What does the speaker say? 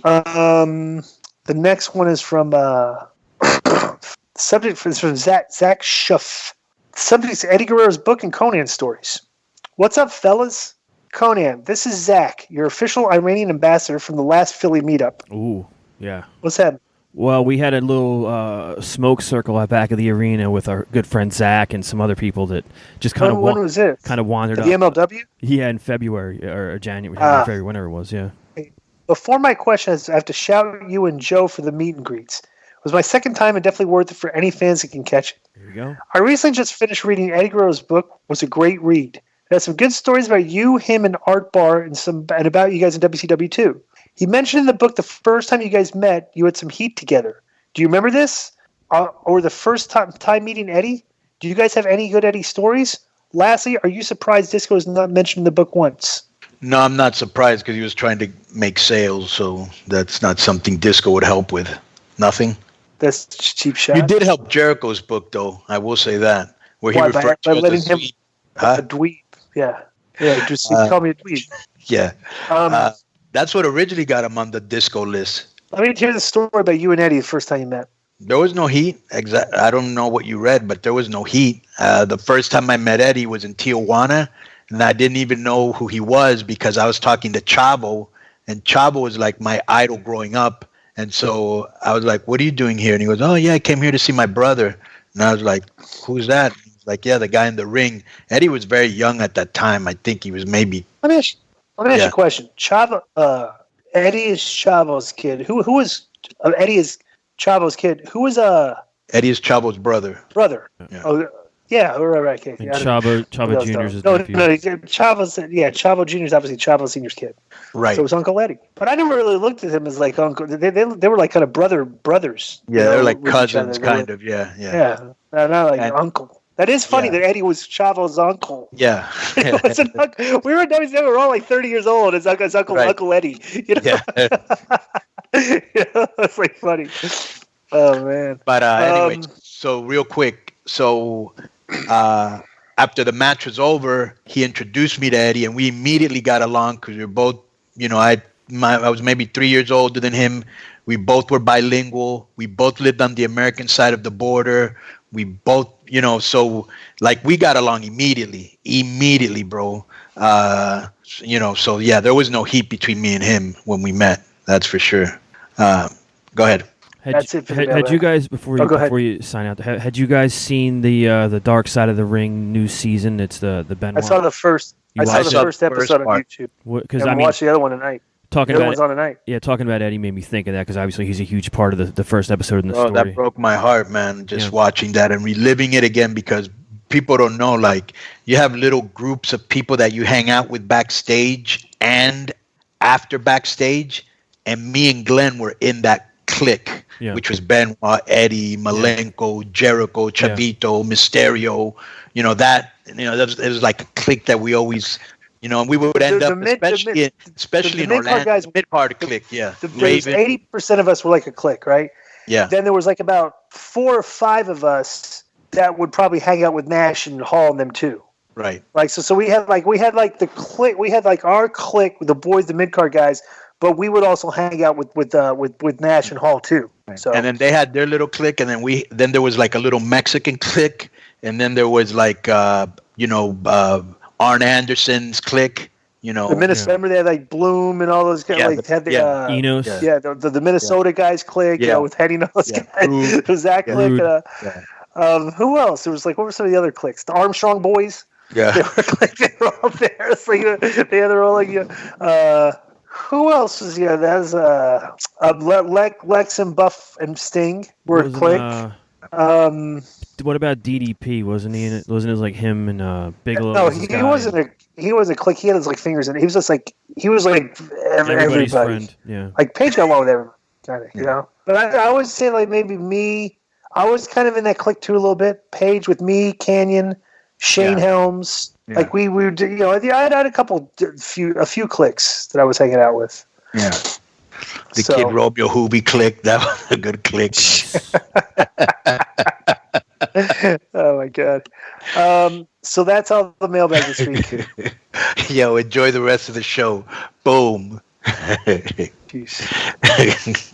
The next one is from subject is from Zach Schuff. The subject is Eddie Guerrero's book and Konnan stories. What's up, fellas? Konnan, this is Zach, your official Iranian ambassador from the last Philly meetup. Ooh, yeah. What's that? Well, we had a little smoke circle at back of the arena with our good friend Zach and some other people that just kind of when was it? Kind of wandered the up. MLW? Yeah, in February or January, February, whenever it was. Yeah. Before my questions, I have to shout you and Joe for the meet and greets. It was my second time and definitely worth it for any fans that can catch it. There you go. I recently just finished reading Eddie Guerrero's book. It was a great read. It has some good stories about you, him, and Art Bar, and about you guys in WCW too. He mentioned in the book the first time you guys met, you had some heat together. Do you remember this? Or the first time meeting Eddie? Do you guys have any good Eddie stories? Lastly, are you surprised Disco is not mentioned in the book once? No, I'm not surprised because he was trying to make sales, so that's not something Disco would help with. Nothing. That's a cheap shot. You did help Jericho's book, though. I will say that. Where he referred by to letting as him a dweeb. Yeah. Yeah, just call me a dweeb. Yeah. That's what originally got him on the Disco list. Let me hear the story about you and Eddie the first time you met. There was no heat. I don't know what you read, but there was no heat. The first time I met Eddie was in Tijuana, and I didn't even know who he was because I was talking to Chavo, and Chavo was like my idol growing up. And so I was like, what are you doing here? And he goes, oh, yeah, I came here to see my brother. And I was like, who's that? He's like, yeah, the guy in the ring. Eddie was very young at that time. I think he was maybe... Let me ask you a question. Chavo, Eddie is Chavo's kid. Who is Eddie is Chavo's kid? Who is Eddie is Chavo's brother. Brother. Yeah. Oh, yeah. Right. Okay. And Chavo Jr.'s his nephew. No. Chavo Jr. is obviously Chavo Sr.'s kid. Right. So it was Uncle Eddie. But I never really looked at him as like uncle. They were like kind of brothers. Yeah, they're like cousins, kind of. Yeah. Yeah. Not like uncle. That is funny that Eddie was Chavo's uncle. Yeah. We were in WCW, we were all like 30 years old. It's Uncle Eddie. You know? Yeah. It's like funny. Oh, man. But anyway, so real quick. So after the match was over, he introduced me to Eddie, and we immediately got along because we were both, I was maybe 3 years older than him. We both were bilingual. We both lived on the American side of the border. We both, so like we got along immediately, bro. So yeah, there was no heat between me and him when we met. That's for sure. Go ahead. Had you guys before you sign out? Had you guys seen the Dark Side of the Ring new season? It's the Benoit. I saw the first. First episode on YouTube. Because I watched the other one tonight. Talking about Eddie made me think of that because obviously he's a huge part of the first episode in the story. That broke my heart, man, just watching that and reliving it again because people don't know, like, you have little groups of people that you hang out with backstage and after backstage, and me and Glenn were in that clique, which was Benoit, Eddie, Malenko, Jericho, Chavito, Mysterio, it was like a clique that we always... and we would end up, especially in Orlando, guys, mid-card clique, The 80% of us were like a clique, right? Yeah. Then there was like about 4 or 5 of us that would probably hang out with Nash and Hall and them too. Right. Like so we had like the clique, we had like our clique with the boys, the mid-card guys, but we would also hang out with Nash and Hall too. Right. So and then they had their little clique, and then there was like a little Mexican clique, and then there was like Arn Anderson's clique, The Minnesota, remember they had like Bloom and all those guys. Enos. The Minnesota guys clique, with Heady and all those guys. The Zach clique. Who else? There was like, what were some of the other cliques? The Armstrong boys. Yeah. They were all there. It's like, they're all like, who else was That's Lex and Buff and Sting were a clique. What about DDP? Wasn't he in it? Wasn't it like him and Bigelow? No, he wasn't. He wasn't a clique. He had his like fingers in it. He was just like everybody's friend. Yeah. Like Paige got along with everyone, kind of, But I always say like maybe me. I was kind of in that clique too a little bit. Paige with me, Canyon, Shane Helms. Yeah. Like we were, I had a few cliques that I was hanging out with. Yeah. The Kid Romeo Hoobie clique. That was a good clique. Oh my god! So that's all the mailbag this week. Yo, enjoy the rest of the show. Boom. Jeez.